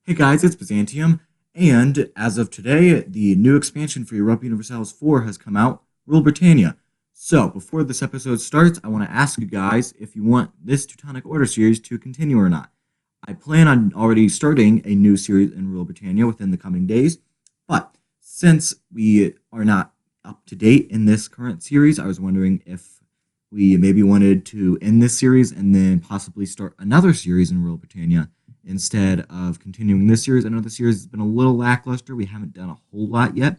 Hey guys, it's Byzantium, and as of today, the new expansion for Europa Universalis 4 has come out, Rule Britannia. So, before this episode starts, I want to ask you guys if you want this Teutonic Order series to continue or not. I plan on already starting a new series in Rule Britannia within the coming days, but since we are not up to date in this current series, I was wondering if we maybe wanted to end this series and then possibly start another series in Rule Britannia instead of continuing this series. I know the series has been a little lackluster. We haven't done a whole lot yet.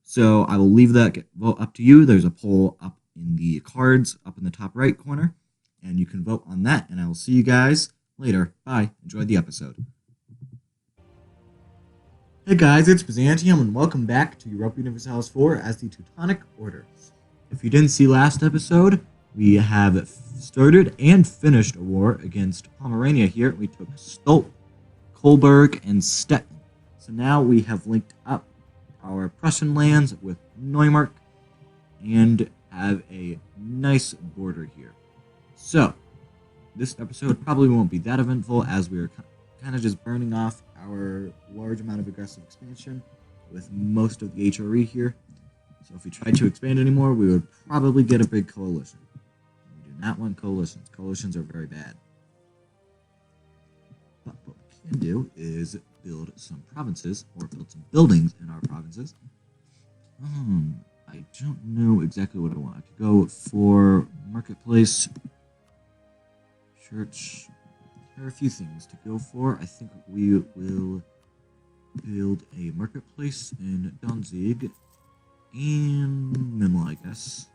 So I will leave that vote up to you. There's a poll up in the cards up in the top right corner, and you can vote on that. And I will see you guys later. Bye. Enjoy the episode. Hey guys, it's Byzantium, and welcome back to Europa Universalis 4 as the Teutonic Order. If you didn't see last episode, we have started and finished a war against Pomerania here. We took Stolt, Kolberg, and Stettin. So now we have linked up our Prussian lands with Neumark and have a nice border here. So, this episode probably won't be that eventful as we are kind of just burning off our large amount of aggressive expansion with most of the HRE here. So if we tried to expand anymore, we would probably get a big coalition. We do not want coalitions. Coalitions are very bad. But what we can do is build some provinces, or build some buildings in our provinces. I don't know exactly what I want. I could go for marketplace, church. There are a few things to go for. I think we will build a marketplace in Danzig and Memel, I guess,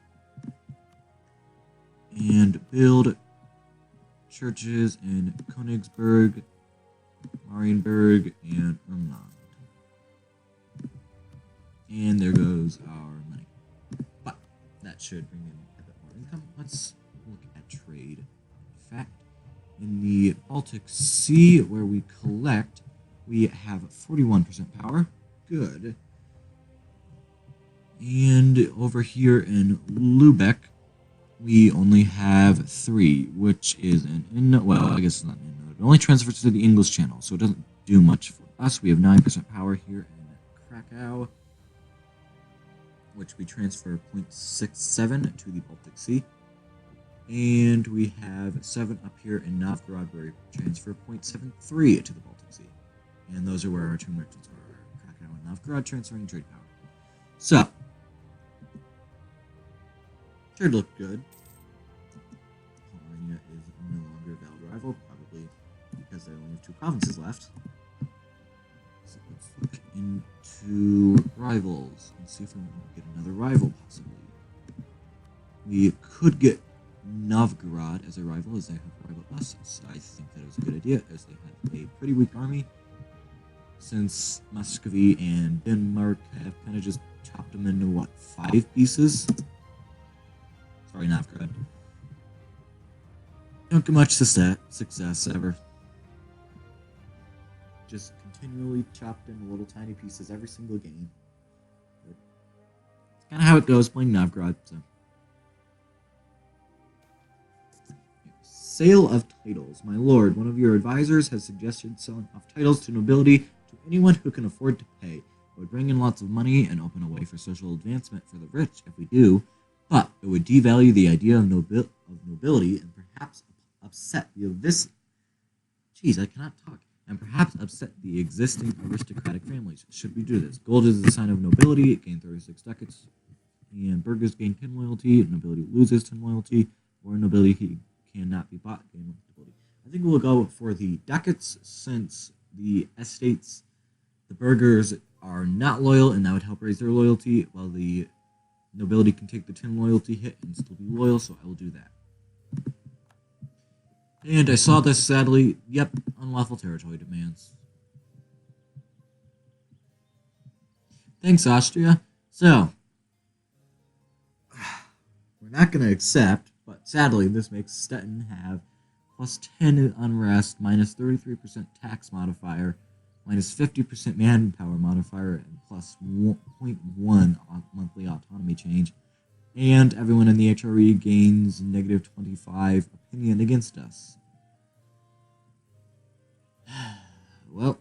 and build churches in Königsberg, Marienburg, and Ermland. And there goes our money. But that should bring in a bit more income. Let's look at trade. In fact, in the Baltic Sea, where we collect, we have 41% power. Good. And over here in Lubeck, we only have 3, which is well, I guess it's not an innote. It only transfers to the English Channel, so it doesn't do much for us. We have 9% power here in Krakow, which we transfer 0.67 to the Baltic Sea. And we have 7 up here in Novgorod, where we transfer 0.73 to the Baltic Sea. And those are where our 2 merchants are, Krakow and Novgorod, transferring trade power. So, should look good. Pomerania is no longer a valid rival, probably because there are only 2 provinces left. So let's look into rivals and see if we can get another rival, possibly. We could get Novgorod as a rival, as they have rival us. So I think that was a good idea, as they have a pretty weak army. Since Muscovy and Denmark have kind of just chopped them into, 5 pieces? Sorry, Novgorod. Don't get much success ever. Just continually chopped into little tiny pieces every single game. But it's kind of how it goes playing Novgorod, so. Sale of titles. My lord, one of your advisors has suggested selling off titles to nobility to anyone who can afford to pay. It would bring in lots of money and open a way for social advancement for the rich if we do, but it would devalue the idea of nobility and perhaps upset the perhaps upset the existing aristocratic families. Should we do this? Gold is the sign of nobility. It gains 36 ducats, and burghers gain 10 loyalty. Nobility loses 10 loyalty, or nobility cannot be bought. Gain nobility. I think we'll go for the ducats, since the estates, the burghers are not loyal, and that would help raise their loyalty, while the nobility can take the 10 loyalty hit and still be loyal, so I will do that. And I saw this, sadly. Yep, unlawful territory demands. Thanks, Austria. So, we're not going to accept, but sadly, this makes Stettin have plus 10 unrest, minus 33% tax modifier, minus 50% manpower modifier, and plus 0.1 monthly autonomy change. And everyone in the HRE gains negative 25 opinion against us. Well,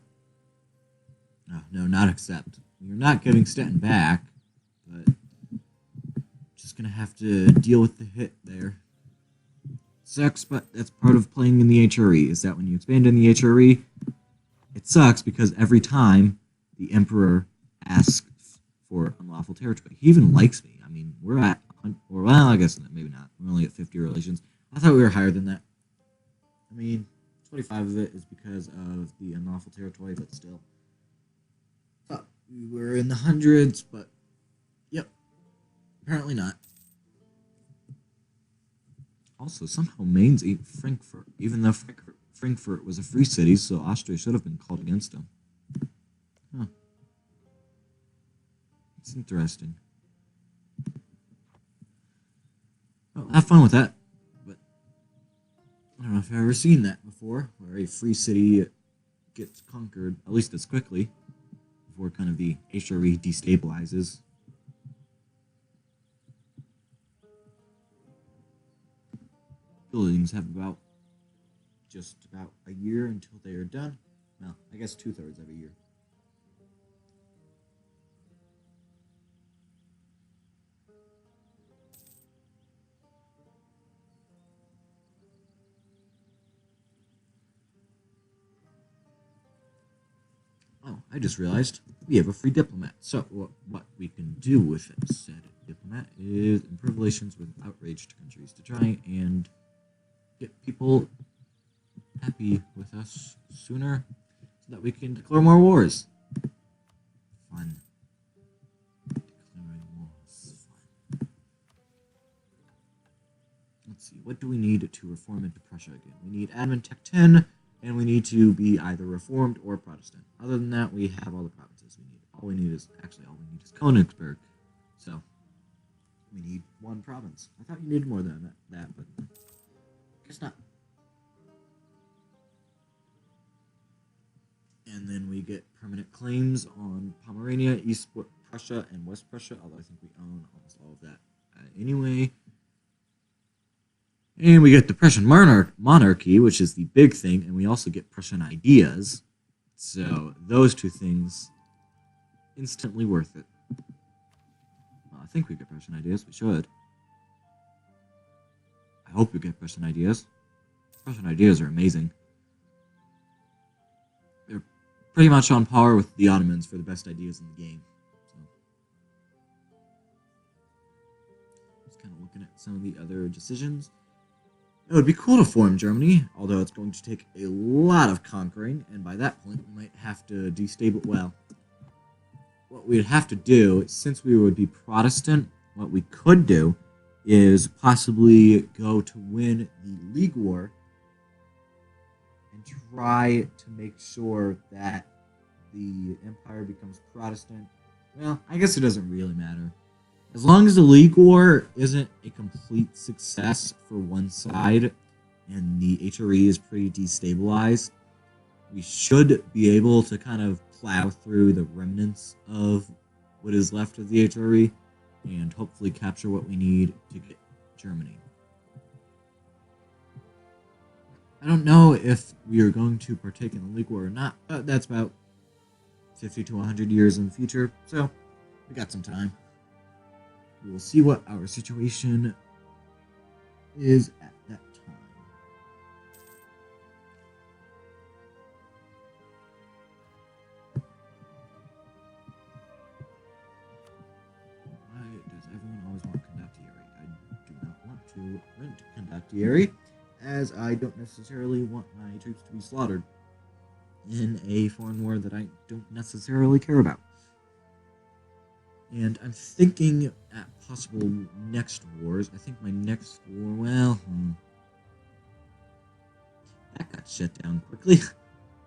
accept. You're not getting Stettin back, but just gonna have to deal with the hit there. Sucks, but that's part of playing in the HRE, is that when you expand in the HRE, it sucks because every time the Emperor asks for unlawful territory, he even likes me. I mean, we're at, or well, I guess maybe not. We're only at 50 relations. I thought we were higher than that. I mean, 25 of it is because of the unlawful territory, but still. Thought we were in the hundreds, but yep, apparently not. Also, somehow Mainz ate Frankfurt, even though Frankfurt was a free city, so Austria should have been called against him. Huh. It's interesting. Well, have fun with that. But I don't know if I've ever seen that before, where a free city gets conquered, at least as quickly, before kind of the HRE destabilizes. Buildings have just about a year until they are done. Well, I guess 2/3 of a year. Oh, I just realized we have a free diplomat. So what we can do with said diplomat is improve relations with outraged countries to try and get people happy with us sooner so that we can declare more wars. Fun. Declaring wars. Fun. Let's see, what do we need to reform into Prussia again? We need Admin Tech 10, and we need to be either Reformed or Protestant. Other than that, we have all the provinces we need. All we need is Königsberg. So, we need one province. I thought you needed more than that, but guess not. And then we get permanent claims on Pomerania, East Prussia, and West Prussia, although I think we own almost all of that anyway. And we get the Prussian monarchy, which is the big thing, and we also get Prussian ideas. So those two things, instantly worth it. Well, I think we get Prussian ideas. We should. I hope we get Prussian ideas. Prussian ideas are amazing. They're pretty much on par with the Ottomans for the best ideas in the game. So, just kind of looking at some of the other decisions. It would be cool to form Germany, although it's going to take a lot of conquering, and by that point we might have to destabilize. Well, what we'd have to do, since we would be Protestant, what we could do is possibly go to win the League War and try to make sure that the Empire becomes Protestant. Well, I guess it doesn't really matter. As long as the League War isn't a complete success for one side and the HRE is pretty destabilized, we should be able to kind of plow through the remnants of what is left of the HRE and hopefully capture what we need to get Germany. I don't know if we are going to partake in the League War or not, but that's about 50 to 100 years in the future, so we got some time. We will see what our situation is at that time. Why does everyone always want condottieri? I do not want to rent condottieri, as I don't necessarily want my troops to be slaughtered in a foreign war that I don't necessarily care about. And I'm thinking at possible next wars. I think my next war, well, that got shut down quickly.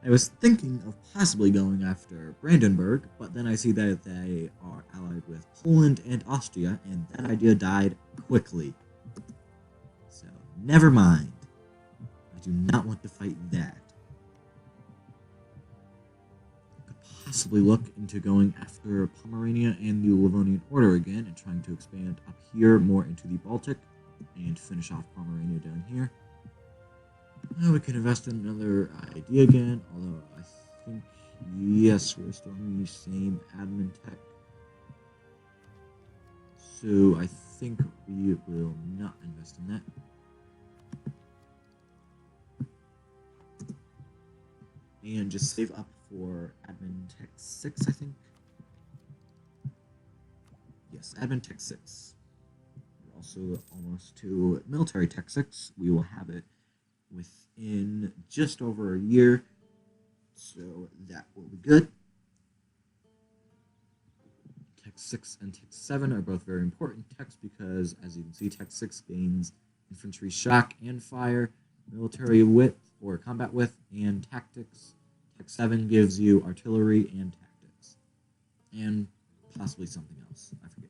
I was thinking of possibly going after Brandenburg, but then I see that they are allied with Poland and Austria, and that idea died quickly. So, never mind. I do not want to fight that. Possibly look into going after Pomerania and the Livonian Order again and trying to expand up here more into the Baltic and finish off Pomerania down here. We could invest in another idea again, although I think Yes, we're still in the same admin tech. So I think we will not invest in that. And just save up for admin tech 6, I think. Yes, admin tech 6. We're also almost to military tech 6. We will have it within just over a year. So that will be good. Tech 6 and Tech 7 are both very important techs because, as you can see, Tech 6 gains infantry shock and fire, military width or combat width, and tactics. Tech 7 gives you artillery and tactics. And possibly something else. I forget.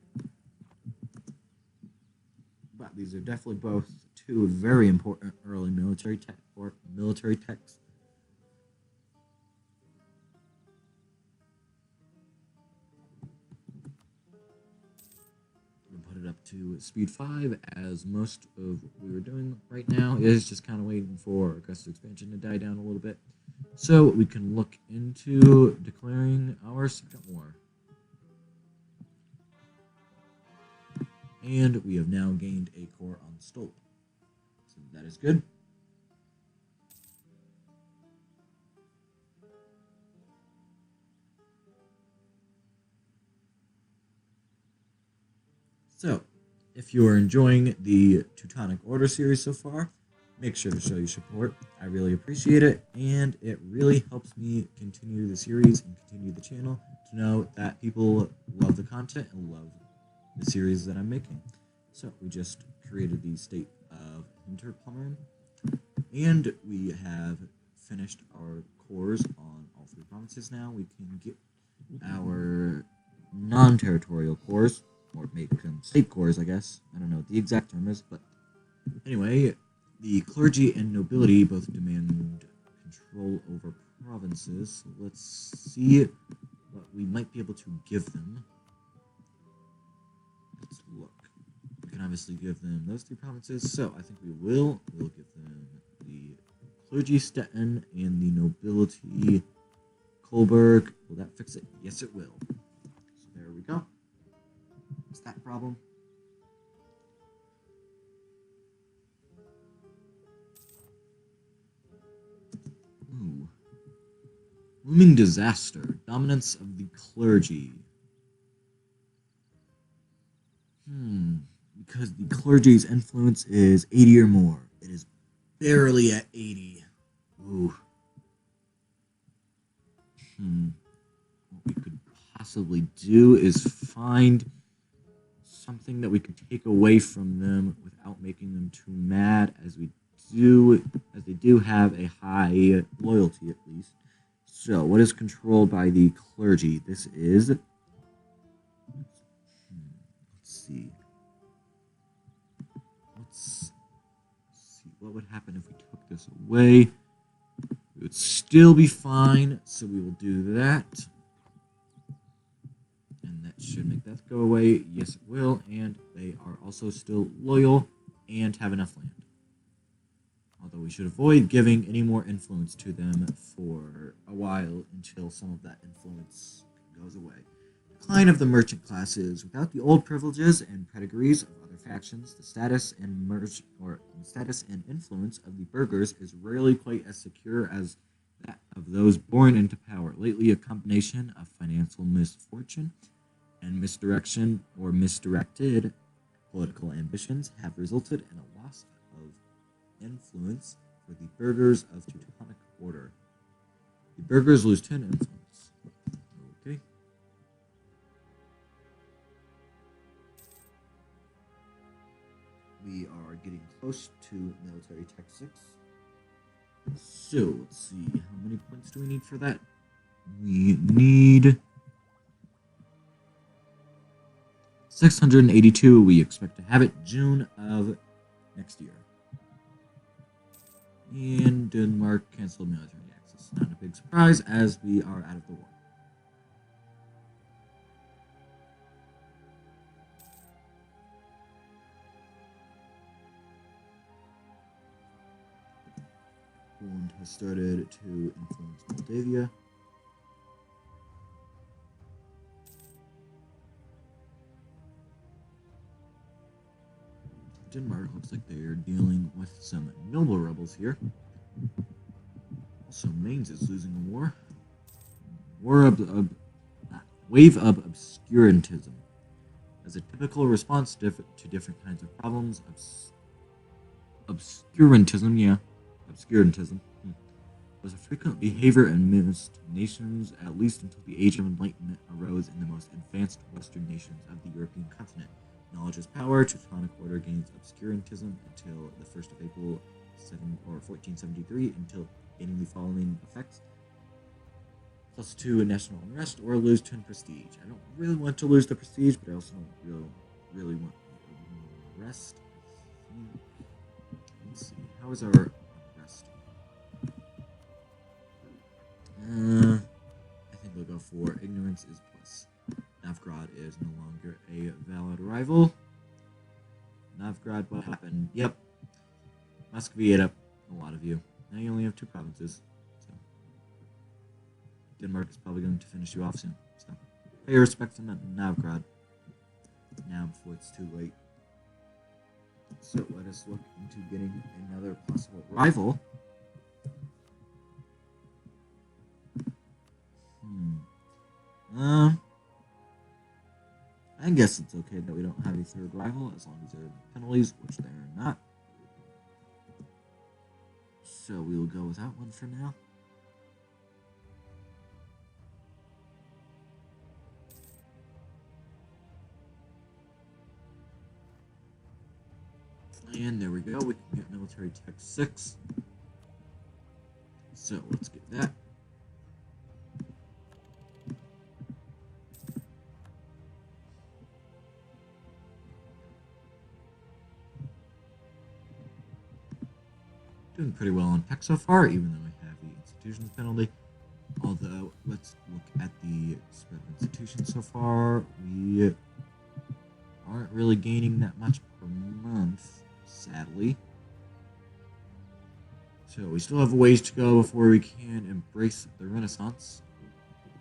But these are definitely both two very important early military tech or military techs. Put it up to speed 5, as most of what we were doing right now is just kind of waiting for aggressive expansion to die down a little bit, so we can look into declaring our second war. And we have now gained a core on Stolp, so that is good. So, if you are enjoying the Teutonic Order series so far, make sure to show your support. I really appreciate it, and it really helps me continue the series and continue the channel to know that people love the content and love the series that I'm making. So, we just created the state of Hinterpommern, and we have finished our cores on all 3 provinces now. We can get our non-territorial cores, or make them state cores, I guess. I don't know what the exact term is, but anyway, the clergy and nobility both demand control over provinces. So let's see what we might be able to give them. Let's look. We can obviously give them those 3 provinces, so I think we will. We'll give them the clergy Stettin and the nobility Kolberg. Will that fix it? Yes, it will. So there we go. What's that problem? Ooh. Looming disaster. Dominance of the clergy. Because the clergy's influence is 80 or more. It is barely at 80. Ooh. What we could possibly do is find something that we could take away from them without making them too mad, as they do have a high loyalty at least. So, what is controlled by the clergy? This is. Let's see. Let's see what would happen if we took this away. It would still be fine, so we will do that. And that should make that go away. Yes, it will. And they are also still loyal and have enough land. Although we should avoid giving any more influence to them for a while until some of that influence goes away. Decline of the merchant classes. Without the old privileges and pedigrees of other factions, the status and influence of the burghers is rarely quite as secure as that of those born into power. Lately, a combination of financial misfortune and misdirection or misdirected political ambitions have resulted in a loss of influence for the burghers of Teutonic order. The burghers lose 10 influence. Okay. We are getting close to military tech 6. So, let's see. How many points do we need for that? We need 682. We expect to have it June of next year. And Denmark canceled military access. Not a big surprise, as we are out of the war. Poland has started to influence Moldavia. Denmark looks like they are dealing with some noble rebels here. Also, Mainz is losing a war. Wave of obscurantism. As a typical response to different kinds of problems, obscurantism was a frequent behavior in most nations, at least until the Age of Enlightenment arose in the most advanced Western nations of the European continent. Knowledge is power. Teutonic order gains obscurantism until the 1st of April 1473, until gaining the following effects: +2 in national unrest, or lose 10 prestige. I don't really want to lose the prestige, but I also don't really want the unrest. Let's see. How is our unrest? I think we'll go for ignorance is plus. Novgorod is no longer a valid rival. Novgorod, what happened? Yep. Muscovy ate up a lot of you. Now you only have 2 provinces. So Denmark is probably going to finish you off soon. So pay your respects to Novgorod now before it's too late. So let us look into getting another possible rival. I guess it's okay that we don't have a 3rd rival as long as there are penalties, which there are not. So we will go without one for now. And there we go, we can get military tech 6. So let's get that. Doing pretty well on tech so far, even though we have the institutions penalty. Although, let's look at the spread of institutions so far. We aren't really gaining that much per month, sadly. So we still have a ways to go before we can embrace the Renaissance.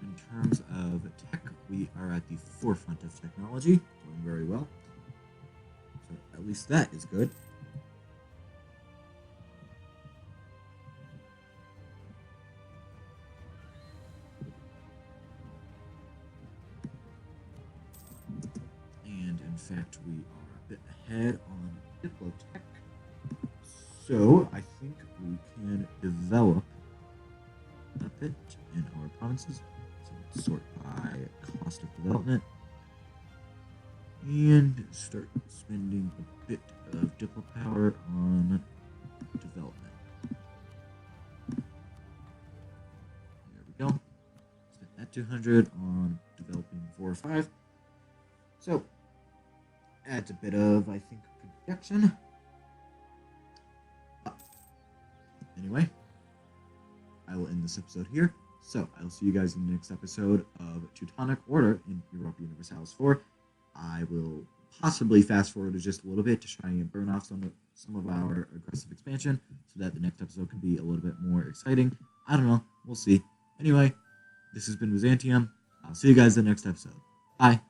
In terms of tech, we are at the forefront of technology, doing very well. So at least that is good. And in fact, we are a bit ahead on Diplotech. So I think we can develop a bit in our provinces. So let's sort by cost of development and start spending a bit of Diplo power on development. There we go. Spent that 200 on developing 4 or 5. So adds a bit of, I think, production. Anyway, I will end this episode here. So I will see you guys in the next episode of Teutonic Order in Europa Universalis 4. I will possibly fast forward just a little bit to try and burn off some of our aggressive expansion so that the next episode can be a little bit more exciting. I don't know. We'll see. Anyway, this has been Byzantium. I'll see you guys in the next episode. Bye.